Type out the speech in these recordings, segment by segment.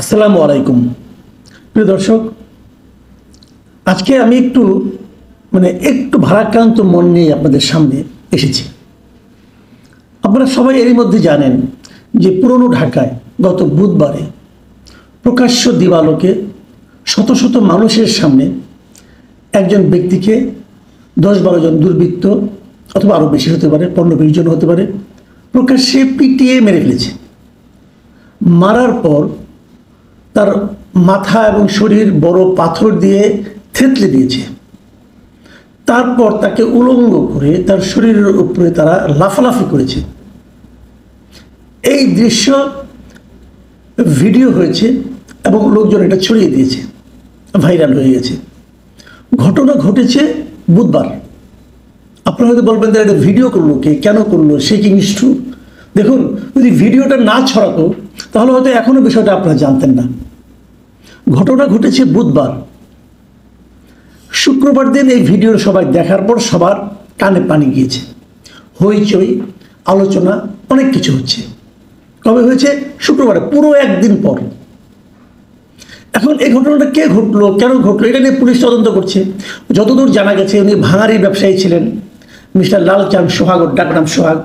আসসালামু আলাইকুম প্রিয় দর্শক, আজকে আমি একটু ভারাক্রান্ত মন নিয়ে আপনাদের সামনে এসেছি। আপনারা সবাই এরই মধ্যে জানেন যে পুরনো ঢাকায় গত বুধবারে প্রকাশ্য দিবালোকে শত শত মানুষের সামনে একজন ব্যক্তিকে 10-12 জন দুর্বৃত্ত অথবা আরও বেশি হতে পারে, 15-20 জন হতে পারে, প্রকাশ্যে পিটিয়ে মেরে ফেলেছে। মারার পর তার মাথা এবং শরীর বড় পাথর দিয়ে থেতলে দিয়েছে। তারপর তাকে উলঙ্গ করে তার শরীরের উপরে তারা লাফালাফি করেছে। এই দৃশ্য ভিডিও হয়েছে এবং লোকজন এটা ছড়িয়ে দিয়েছে, ভাইরাল হয়ে গেছে। ঘটনা ঘটেছে বুধবার। আপনারা হয়তো বলবেন যে এটা ভিডিও করলো কে, কেন করলো, সে কি নিষ্ঠুর? দেখুন, যদি ভিডিওটা না ছড়াতো তাহলে হয়তো এখনো বিষয়টা আপনারা জানতেন না। ঘটনা ঘটেছে বুধবার। শুক্রবার দিন এই ভিডিও সবাই দেখার পর সবার কানে পানি গিয়েছে, হইচই, আলোচনা, অনেক কিছু হচ্ছে। কবে হয়েছে? শুক্রবারে, পুরো একদিন পর। এখন এই ঘটনাটা কে ঘটলো, কেন ঘটলো, এটা নিয়ে পুলিশ তদন্ত করছে। যতদূর জানা গেছে উনি ভাঙারি ব্যবসায়ী ছিলেন, মিস্টার লালচাঁদ সোহাগ, ওর ডাকনাম সোহাগ।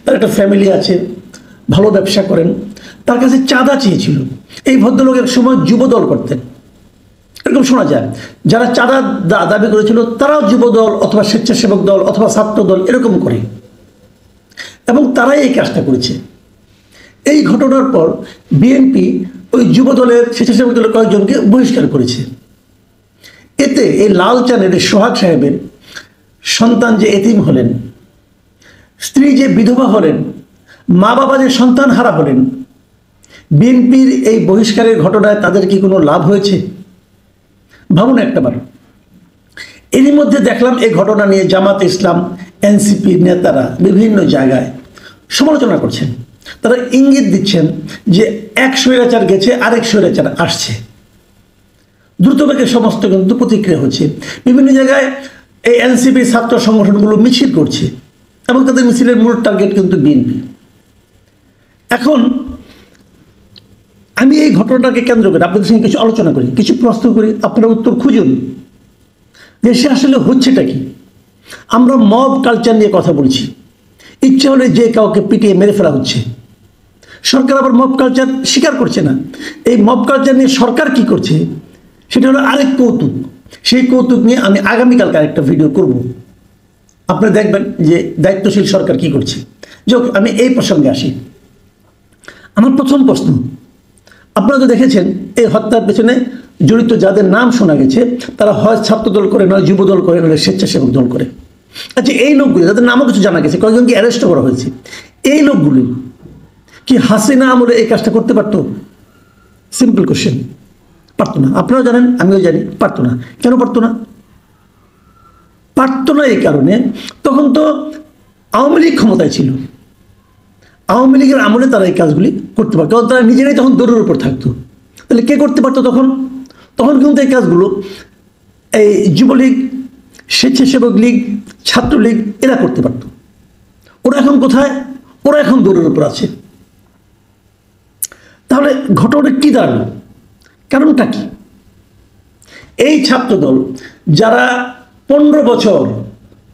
তার একটা ফ্যামিলি আছে, ভালো ব্যবসা করেন। তার কাছে চাঁদা চেয়েছিল। এই ভদ্রলোক এক সময় যুবদল করতেন, এরকম শোনা যায়। যারা চাঁদা দাবি করেছিল তারাও যুবদল অথবা স্বেচ্ছাসেবক দল অথবা ছাত্র দল এরকম করে, এবং তারাই এই কাজটা করেছে। এই ঘটনার পর বিএনপি ওই যুবদলের, স্বেচ্ছাসেবক দলের কয়েকজনকে বহিষ্কার করেছে। এতে এই লালচাঁদের, সোহাগ সাহেবের সন্তান যে এতিম হলেন, স্ত্রী যে বিধবা হলেন, মা বাবা যে সন্তান হারা হলেন, বিএনপির এই বহিষ্কারের ঘটনায় তাদের কি কোনো লাভ হয়েছে? ভাবুন একটাবার। এরই মধ্যে দেখলাম এই ঘটনা নিয়ে জামাত ইসলাম, এনসিপি নেতারা বিভিন্ন জায়গায় সমালোচনা করছেন। তারা ইঙ্গিত দিচ্ছেন যে এক স্বৈরাচার গেছে, আরেক স্বৈরাচার আসছে। দ্রুতবেগে সমস্ত কিন্তু প্রতিক্রিয়া হচ্ছে। বিভিন্ন জায়গায় এই এনসিপি ছাত্র সংগঠনগুলো মিছিল করছে এবং তাদের মিছিলের মূল টার্গেট কিন্তু বিএনপি। এখন আমি এই ঘটনাটাকে কেন্দ্র করে আপনাদের সঙ্গে কিছু আলোচনা করি, কিছু প্রশ্ন করি, আপনারা উত্তর খুঁজুন দেশে আসলে হচ্ছেটা কি। আমরা মব কালচার নিয়ে কথা বলছি, ইচ্ছা হলে যে কাউকে পিটিয়ে মেরে ফেলা হচ্ছে। সরকার আবার মব কালচার স্বীকার করছে না। এই মব কালচার নিয়ে সরকার কি করছে সেটা হলো আরেক কৌতুক। সেই কৌতুক নিয়ে আমি আগামীকালকে আরেকটা ভিডিও করব, আপনারা দেখবেন যে দায়িত্বশীল সরকার কি করছে। যাক, আমি এই প্রসঙ্গে আসি। আমার প্রথম প্রশ্ন, আপনারা তো দেখেছেন এই হত্যার পেছনে জড়িত যাদের নাম শোনা গেছে তারা হয় ছাত্রদল করে, নয় যুবদল করে, নয় স্বেচ্ছাসেবক দল করে। আচ্ছা, এই লোকগুলি, যাদের নামও কিছু জানা গেছে, কয়েকজনকে অ্যারেস্টও করা হয়েছে, এই লোকগুলি কি হাসিনা আমলে এই কাজটা করতে পারতো? Simple question. পারতো না। আপনারাও জানেন, আমিও জানি, পারতো না। কেন পারতো না? পারতো না এই কারণে তখন তো আওয়ামী লীগ ক্ষমতায় ছিল। আওয়ামী লীগের আমলে তারা এই কাজগুলি করতে পারত, কারণ তারা নিজেরাই তখন দৌড়ের উপর থাকতো। তাহলে কে করতে পারতো তখন? তখন কিন্তু এই কাজগুলো এই যুবলীগ, স্বেচ্ছাসেবক লীগ, ছাত্রলীগ এরা করতে পারত। ওরা এখন কোথায়? ওরা এখন দৌড়ের উপর আছে। তাহলে ঘটনাটা কি দাঁড়ালো? কারণটা কি? এই ছাত্রদল যারা 15 বছর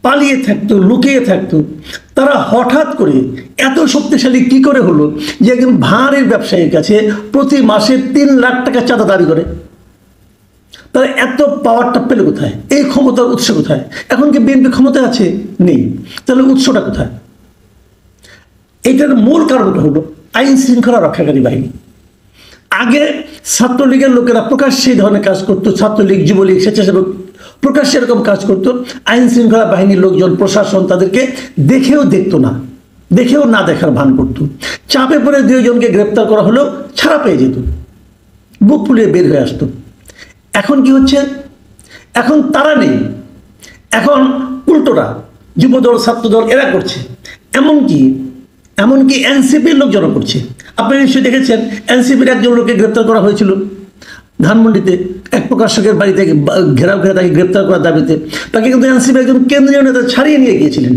পালিয়ে থাকতো, লুকিয়ে থাকতো, তারা হঠাৎ করে এত শক্তিশালী কি করে হলো যে একজন ভাঁড়ের ব্যবসায়ীর কাছে প্রতি মাসে 3 লাখ টাকা চাঁদা দাবি করে? তারা এত পাওয়ারটা পেলে কোথায়? এই ক্ষমতার উৎস কোথায়? এখন কি বিএনপি ক্ষমতায় আছে? নেই। তাহলে উৎসটা কোথায়? এটার মূল কারণটা হলো আইন শৃঙ্খলা রক্ষাকারী বাহিনী। আগে ছাত্রলীগের লোকেরা প্রকাশ্যে এই ধরনের কাজ করতো, ছাত্রলীগ, যুবলীগ, স্বেচ্ছাসেবক প্রকাশ্যে এরকম কাজ করতো। আইন শৃঙ্খলা বাহিনীর লোকজন, প্রশাসন তাদেরকে দেখেও দেখতো না, দেখেও না দেখার ভান করত। চাপে পড়ে 2 জনকে গ্রেপ্তার করা হলেও ছাড়া পেয়ে যেত, বুক ফুলিয়ে বের হয়ে আসতো। এখন কি হচ্ছে? এখন তারা নেই, এখন উল্টোটা যুবদল, ছাত্রদল এরা করছে। এমনকি এনসিপির লোকজন করছে। আপনি নিশ্চয়ই দেখেছেন এনসিপির একজন লোককে গ্রেপ্তার করা হয়েছিল ধানমন্ডিতে, এক প্রকাশকের বাড়িতে ঘেরাও ঘিরে তাকে গ্রেপ্তার করার দাবিতে। তাকে কিন্তু এনসিপি একজন কেন্দ্রীয় নেতা ছাড়িয়ে নিয়ে গিয়েছিলেন।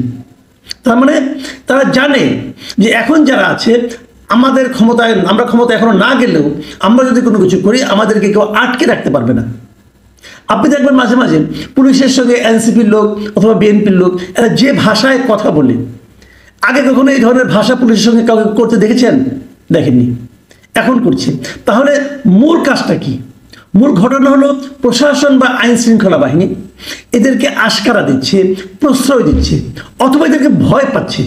তার মানে তারা জানে যে এখন যারা আছে আমাদের ক্ষমতায়, আমরা ক্ষমতা এখনো না গেলেও আমরা যদি কোনো কিছু করি আমাদেরকে কেউ আটকে রাখতে পারবে না। আপনি দেখবেন মাঝে মাঝে পুলিশের সঙ্গে এনসিপির লোক অথবা বিএনপির লোক এরা যে ভাষায় কথা বলে, আগে কখনো এই ধরনের ভাষা পুলিশের সঙ্গে কাউকে করতে দেখেছেন? দেখেননি, এখন করছে। তাহলে মূল কাজটা কি? মূল ঘটনা হলো প্রশাসন বা আইন শৃঙ্খলা বাহিনী এদেরকে আশকারা দিচ্ছে, প্রশ্রয় দিচ্ছে, অথবা এদেরকে ভয় পাচ্ছে।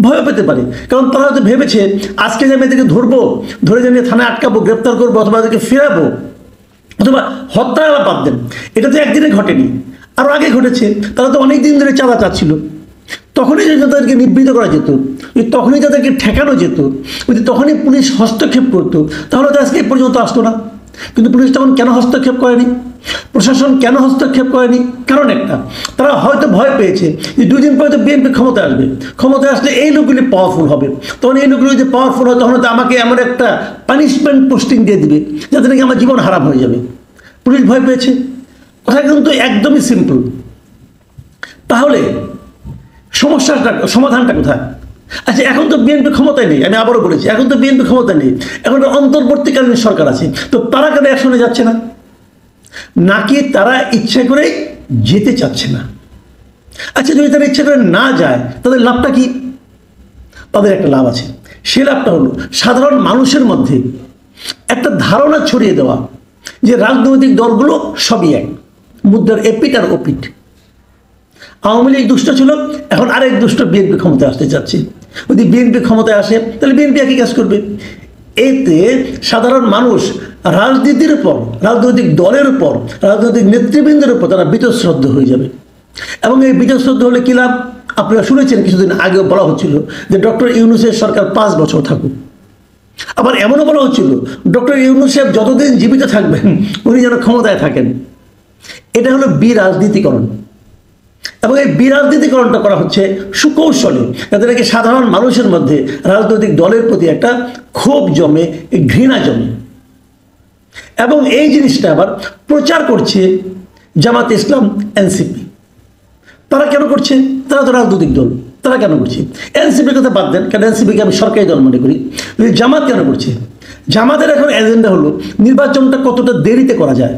ভয় পেতে পারে, কারণ তারা হয়তো ভেবেছে আজকে যে আমি এদেরকে ধরবো, ধরে জানিয়ে থানায় আটকাবো, গ্রেপ্তার করবো, অথবা এদেরকে ফেরাবো, অথবা হত্যা বাদ দেন, এটা তো একদিনে ঘটেনি, আরও আগে ঘটেছে। তারা তো অনেক দিন ধরে চাঁদা চাচ্ছিল। তখনই যদি তাদেরকে নিবৃত করা যেত, যদি তখনই তাদেরকে ঠেকানো যেত, যদি তখনই পুলিশ হস্তক্ষেপ করতো, তাহলে তো আজকে এ পর্যন্ত আসতো না। কিন্তু পুলিশ তখন কেন হস্তক্ষেপ করেনি? প্রশাসন কেন হস্তক্ষেপ করেনি? কারণ একটা, তারা হয়তো ভয় পেয়েছে যে 2 দিন পরে তো বিএনপি ক্ষমতায় আসবে, ক্ষমতায় আসলে এই লোকগুলি পাওয়ারফুল হবে, তখন এই লোকগুলি যদি পাওয়ারফুল হয় তখন তো আমাকে এমন একটা পানিশমেন্ট পোস্টিং দিয়ে দিবে যাতে নাকি আমার জীবন হারাম হয়ে যাবে। পুলিশ ভয় পেয়েছে। কথা কিন্তু একদমই সিম্পল। তাহলে সমস্যাটা, সমাধানটা কোথায়? আচ্ছা, এখন তো বিএনপি ক্ষমতায় নেই, আমি আবারও বলেছি, এখন তো বিএনপি ক্ষমতায় নেই, এখন তো অন্তর্বর্তীকালীন সরকার আছে, তো তারা কেন একসঙ্গে যাচ্ছে না? নাকি তারা ইচ্ছা করে যেতে চাচ্ছে না? আচ্ছা, যদি তারা ইচ্ছা করে না যায় তাদের লাভটা কি? তাদের একটা লাভ আছে। সে লাভটা হলো সাধারণ মানুষের মধ্যে একটা ধারণা ছড়িয়ে দেওয়া যে রাজনৈতিক দলগুলো সবই এক, মুদ্রার এপিট আর ওপিট। আওয়ামী লীগ দুষ্ট ছিল, এখন আরেক দুষ্ট বিএনপি ক্ষমতায় আসতে চাচ্ছে। যদি বিএনপি ক্ষমতায় আসে তাহলে বিএনপি একই কাজ করবে। এতে সাধারণ মানুষ রাজনীতির উপর, রাজনৈতিক দলের উপর, রাজনৈতিক নেতৃবৃন্দের উপর তারা বীতশ্রদ্ধ হয়ে যাবে। এবং এই বীতশ্রদ্ধ হলে কী লাভ? আপনারা শুনেছেন কিছুদিন আগেও বলা হচ্ছিল যে ডক্টর ইউনূসের সরকার 5 বছর থাকুক। আবার এমনও বলা হচ্ছিল ডক্টর ইউনূস সাহেব যতদিন জীবিত থাকবেন উনি যেন ক্ষমতায় থাকেন। এটা হলো বিরাজনীতিকরণ। এবং এই বিরাজনীতিকরণটা করা হচ্ছে সুকৌশলে, যাতে নাকি সাধারণ মানুষের মধ্যে রাজনৈতিক দলের প্রতি একটা ক্ষোভ জমে, ঘৃণা জমে। এবং এই জিনিসটা আবার প্রচার করছে জামাত ইসলাম, এনসিপি। তারা কেন করছে? তারা তো রাজনৈতিক দল, তারা কেন করছে? এনসিপির কথা বাদ দেন, কারণ এনসিপিকে আমি সরকারি দল মনে করি। জামাত কেন করছে? জামাতের এখন এজেন্ডা হলো নির্বাচনটা কতটা দেরিতে করা যায়।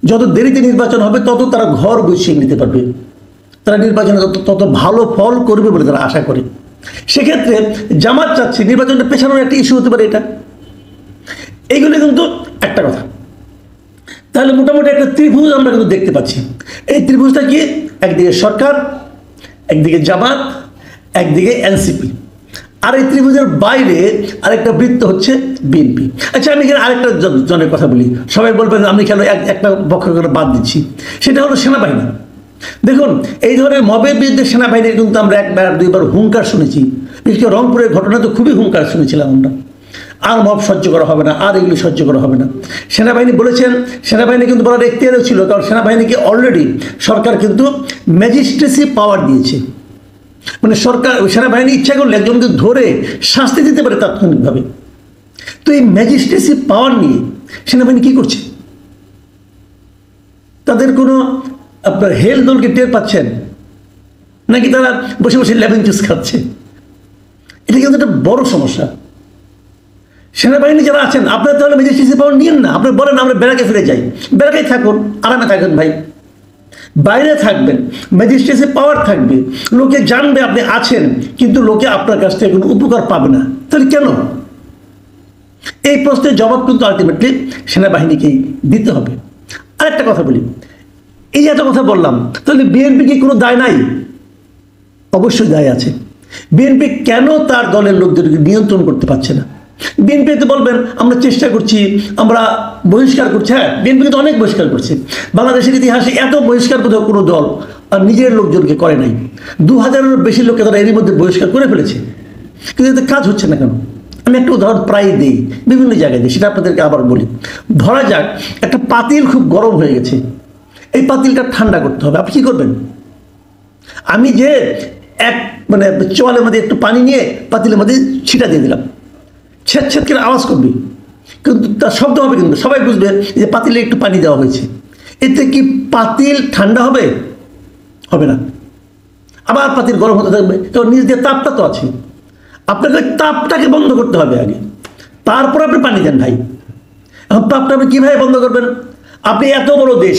যত দেরিতে নির্বাচন হবে তত তারা ঘর বসিয়ে নিতে পারবে, তারা নির্বাচনে তত ভালো ফল করবে বলে তারা আশা করে। সেক্ষেত্রে জামাত চাচ্ছে নির্বাচনটা পেছানোর একটা ইস্যু হতে পারে এটা। এইগুলো কিন্তু একটা কথা। তাহলে মোটামুটি একটা ত্রিভুজ আমরা কিন্তু দেখতে পাচ্ছি। এই ত্রিভুজটা কি? একদিকে সরকার, একদিকে জামাত, একদিকে এনসিপি, আর এই ত্রিভুজের বাইরে আরেকটা বৃত্ত হচ্ছে বিএনপি। আচ্ছা, আমি এখানে আরেকটা জনের কথা বলি। সবাই বলবেন আমি কেন একটা পক্ষ করে বাদ দিচ্ছি, সেটা হলো সেনাবাহিনী। দেখুন, এই ধরনের মবের বিরুদ্ধে সেনাবাহিনীর কিন্তু আমরা 1-2বার হুঙ্কার শুনেছি। বিশেষ করে রংপুরের ঘটনা তো খুবই হুঙ্কার শুনেছিলাম আমরা, আর মব সহ্য করা হবে না, আর এগুলি সহ্য করা হবে না। সেনাবাহিনী বলেছেন, সেনাবাহিনী কিন্তু বলার এখতিয়ারও ছিল, কারণ সেনাবাহিনীকে অলরেডি সরকার কিন্তু ম্যাজিস্ট্রেসি পাওয়ার দিয়েছে। মানে সরকার, সেনাবাহিনী ইচ্ছা করলে একজনকে ধরে শাস্তি দিতে পারে তাৎক্ষণিকভাবে। তো এই ম্যাজিস্ট্রেসি পাওয়ার নিয়ে সেনাবাহিনী কী করছে? তাদের কোনো আপনার হেল দলকে টের পাচ্ছেন নাকি তারা বসে বসে লেমন জুস খাচ্ছে? এটা কিন্তু একটা বড় সমস্যা। সেনাবাহিনী যারা আছেন, আপনারা তাহলে ম্যাজিস্ট্রেসি পাওয়ার নিয়েন না, আপনি বলেন আমরা ব্যারাকে ফিরে যাই। ব্যারাকেই থাকুন, আরামে থাকুন ভাই, বাইরে থাকবেন, ম্যাজিস্ট্রেসি পাওয়ার থাকবে, লোকে জানবে আপনি আছেন, কিন্তু লোকে আপনার কাছ থেকে কোনো উপকার পাবে না। তাহলে কেন? এই প্রশ্নের জবাব কিন্তু আলটিমেটলি সেনাবাহিনীকেই দিতে হবে। আরেকটা কথা বলি, এই এত কথা বললাম, তাহলে বিএনপি কি কোনো দায় নাই? অবশ্যই দায় আছে। বিএনপি কেন তার দলের লোকদেরকে নিয়ন্ত্রণ করতে পারছে না? বিএনপি তো বলবেন আমরা চেষ্টা করছি, আমরা বহিষ্কার করছি। হ্যাঁ, বিএনপি কিন্তু অনেক বহিষ্কার করছে। বাংলাদেশের ইতিহাসে এত বহিষ্কার কোথাও কোনো দল আর নিজের লোকজনকে করে নাই। 2000-এরও বেশি লোককে তারা এরই মধ্যে বহিষ্কার করে ফেলেছে, কিন্তু এতে কাজ হচ্ছে না কেন? আমি একটা উদাহরণ প্রায় দিই, বিভিন্ন জায়গায় দিই, সেটা আপনাদেরকে আবার বলি। ধরা যাক একটা পাতিল খুব গরম হয়ে গেছে, এই পাতিলটা ঠান্ডা করতে হবে। আপনি কী করবেন? আমি যে মানে চোয়ালের মধ্যে একটু পানি নিয়ে পাতিলের মধ্যে ছিটা দিয়ে দিলাম, ছেদ ছেদ করে আওয়াজ করবে, কিন্তু তার শব্দ হবে, কিন্তু সবাই বুঝবে যে পাতিলে একটু পানি দেওয়া হয়েছে। এতে কি পাতিল ঠান্ডা হবে? হবে না। আবার পাতিল গরম হতে থাকবে, কারণ নিজ দিয়ে তাপটা তো আছে। আপনাকে তাপটাকে বন্ধ করতে হবে আগে, তারপর আপনি পানি দেন ভাই। এখন তাপটা আপনি কীভাবে বন্ধ করবেন? আপনি এত বড় দেশ,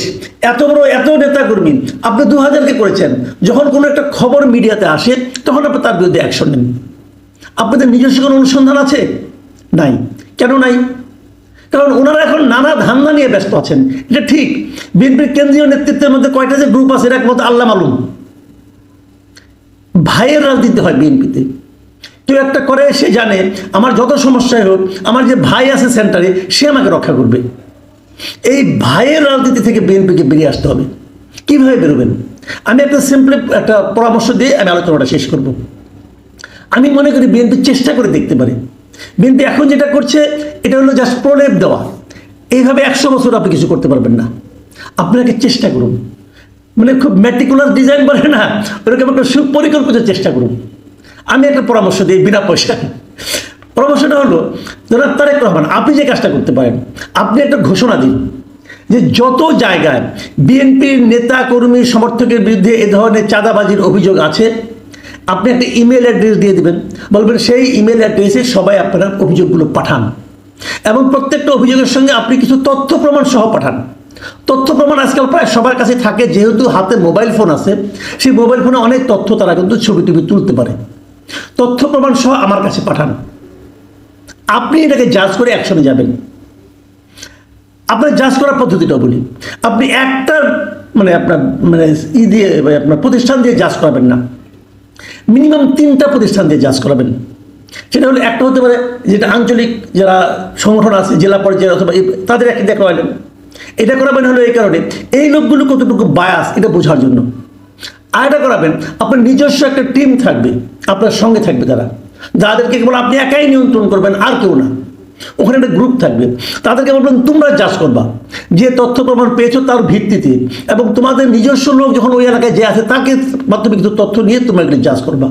এত নেতাকর্মী, আপনি 2000-কে করেছেন। যখন কোনো একটা খবর মিডিয়াতে আসে তখন আপনি তার বিরুদ্ধে অ্যাকশন নেন। আপনাদের নিজস্ব কোনো অনুসন্ধান আছে? নাই। কেন নাই? কারণ ওনারা এখন নানা ধান্দা নিয়ে ব্যস্ত আছেন। এটা ঠিক, বিএনপির কেন্দ্রীয় নেতৃত্বের মধ্যে কয়টা যে গ্রুপ আছে একমত আল্লাহ মালুম। ভাইয়ের রাজনীতি হয় বিএনপিতে। কেউ একটা করে, সে জানে আমার যত সমস্যায় হোক, আমার যে ভাই আছে সেন্টারে, সে আমাকে রক্ষা করবে। এই ভাইয়ের রাজনীতি থেকে বিএনপিকে বেরিয়ে আসতে হবে। কীভাবে বেরোবেন? আমি একটা সিম্পলি একটা পরামর্শ দিয়ে আমি আলোচনাটা শেষ করব। আমি মনে করি বিএনপি চেষ্টা করে দেখতে পারে। বিএনপি এখন যেটা করছে এটা হলো জাস্ট প্রলেপ দেওয়া। এইভাবে 100 বছর আপনি কিছু করতে পারবেন না। আপনাকে চেষ্টা করুন, মানে খুব ম্যাটিকুলার ডিজাইন বলে না, ওরকম একটা সুপরিকল্পিত চেষ্টা করুন। আমি একটা পরামর্শ দিই বিনা পয়সা। পরামর্শটা হলো, জনাব তারেক রহমান, আপনি যে কাজটা করতে পারেন, আপনি একটা ঘোষণা দিন যে যত জায়গায় বিএনপির নেতা কর্মী সমর্থকের বিরুদ্ধে এ ধরনের চাঁদাবাজির অভিযোগ আছে, আপনি একটা ইমেল অ্যাড্রেস দিয়ে দেবেন। বলবেন সেই ইমেল অ্যাড্রেসে সবাই আপনারা অভিযোগগুলো পাঠান, এবং প্রত্যেকটা অভিযোগের সঙ্গে আপনি কিছু তথ্য প্রমাণ সহ পাঠান। তথ্য প্রমাণ আজকাল প্রায় সবার কাছে থাকে, যেহেতু হাতে মোবাইল ফোন আছে, সেই মোবাইল ফোনে অনেক তথ্য তারা কিন্তু ছবি টবি তুলতে পারে। তথ্য প্রমাণ সহ আমার কাছে পাঠান। আপনি এটাকে জাজ করে অ্যাকশনে যাবেন। আপনার জাজ করার পদ্ধতিটা বলি, আপনি একটা আপনার দিয়ে আপনার প্রতিষ্ঠান দিয়ে জাজ করাবেন না, মিনিমাম 3টা প্রতিষ্ঠান দিয়ে জাজ করাবেন। সেটা হলো, একটা হতে পারে যেটা আঞ্চলিক যারা সংগঠন আছে জেলা পর্যায়ে অথবা তাদের একটা দিয়ে করাবেন। এটা করাবেন হলো এই কারণে, এই লোকগুলো কতটুকু বায়াস এটা বোঝার জন্য। আর এটা করাবেন, আপনার নিজস্ব একটা টিম থাকবে, আপনার সঙ্গে থাকবে তারা, যাদেরকে কেবল আপনি একাই নিয়ন্ত্রণ করবেন, আর কেউ না। ওখানে একটা গ্রুপ থাকবে, তাদেরকে বলবেন তোমরা জাজ করবা যে তথ্য প্রমাণ পেয়েছো তার ভিত্তিতে, এবং তোমাদের নিজস্ব লোক যখন ওই এলাকায় যে আছে তাকে মাধ্যমে কিছু তথ্য নিয়ে তোমরা এগুলি জাজ করবা।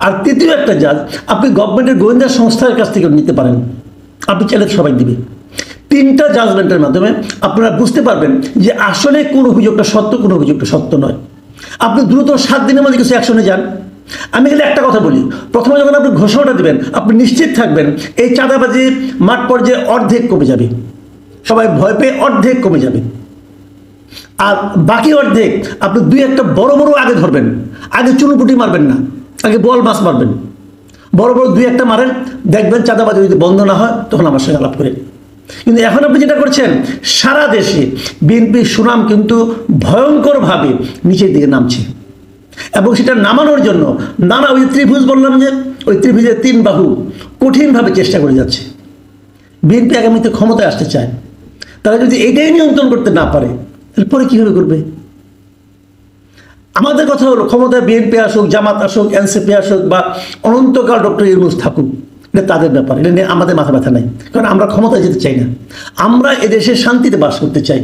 আর তৃতীয় একটা জাজ আপনি গভর্নমেন্টের গোয়েন্দা সংস্থার কাছ থেকে নিতে পারেন, আপনি চাইলে সবাই দিবে। 3টা জাজমেন্টের মাধ্যমে আপনারা বুঝতে পারবেন যে আসলে কোন অভিযোগটা সত্য, কোন অভিযোগটা সত্য নয়। আপনি দ্রুত 7 দিনের মধ্যে কিছু অ্যাকশনে যান। আমি গেলে একটা কথা বলি, প্রথমে যখন আপনি ঘোষণাটা দেবেন, আপনি নিশ্চিত থাকবেন এই চাঁদাবাজি মাঠ পর্যায়ে অর্ধেক কমে যাবে, সবাই ভয় পেয়ে অর্ধেক কমে যাবে। আর বাকি অর্ধেক আপনি 2-1টা বড় বড় আগে ধরবেন, আগে চুনুপুটি মারবেন না, আগে বল মাছ মারবেন। বড় বড় 2-1টা মারেন, দেখবেন চাঁদাবাজি যদি বন্ধ না হয় তখন আমার সঙ্গে আলাপ করেন। কিন্তু এখন আপনি যেটা করছেন, সারা দেশে বিএনপির সুনাম কিন্তু ভয়ঙ্করভাবে নিচের দিকে নামছে, এবং সেটা নামানোর জন্য নানা ওই ত্রিভুজ বললাম যে ওই ত্রিভুজের 3 বাহু কঠিনভাবে চেষ্টা করে যাচ্ছে। বিএনপি আগামীতে ক্ষমতায় আসতে চায়, তারা যদি এটাই নিয়ন্ত্রণ করতে না পারে তাহলে পরে কীভাবে করবে? আমাদের কথা হলো, ক্ষমতায় বিএনপি আসুক, জামাত আসুক, এনসিপি আসুক, বা অনন্তকাল ডক্টর ইউনূস থাকুক, এটা তাদের ব্যাপার, এটা নিয়ে আমাদের মাথা ব্যথা নাই। কারণ আমরা ক্ষমতায় যেতে চাই না, আমরা এদেশে শান্তিতে বাস করতে চাই।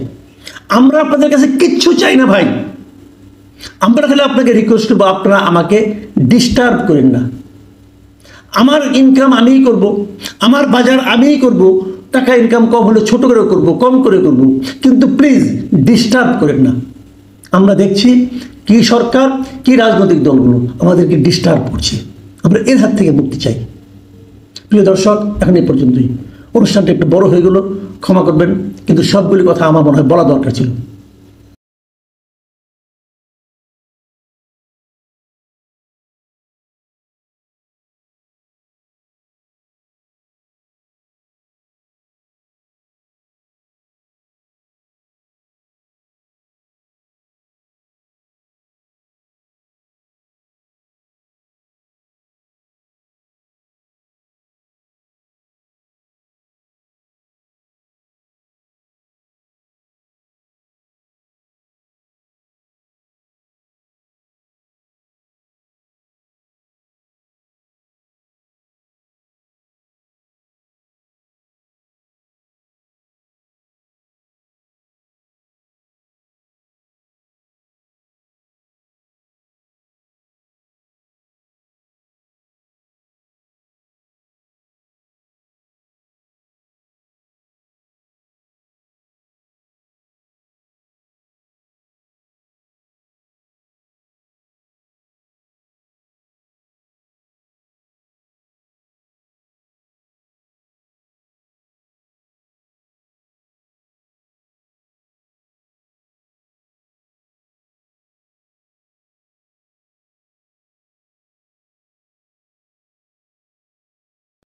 আমরা আপনাদের কাছে কিচ্ছু চাই না ভাই। আমরা তাহলে আপনাকে রিকোয়েস্ট করবো, আপনারা আমাকে ডিস্টার্ব করেন না। আমার ইনকাম আমিই করব, আমার বাজার আমিই করব, টাকা ইনকাম কম হলে ছোট করে করব, কম করে করব, কিন্তু প্লিজ ডিস্টার্ব করেন না। আমরা দেখছি কি সরকার, কি রাজনৈতিক দলগুলো আমাদেরকে ডিস্টার্ব করছে, আমরা এর হাত থেকে মুক্তি চাই। প্রিয় দর্শক, এখন এই পর্যন্তই। অনুষ্ঠানটা একটু বড় হয়ে গেল, ক্ষমা করবেন, কিন্তু সবগুলি কথা আমার মনে হয় বলা দরকার ছিল।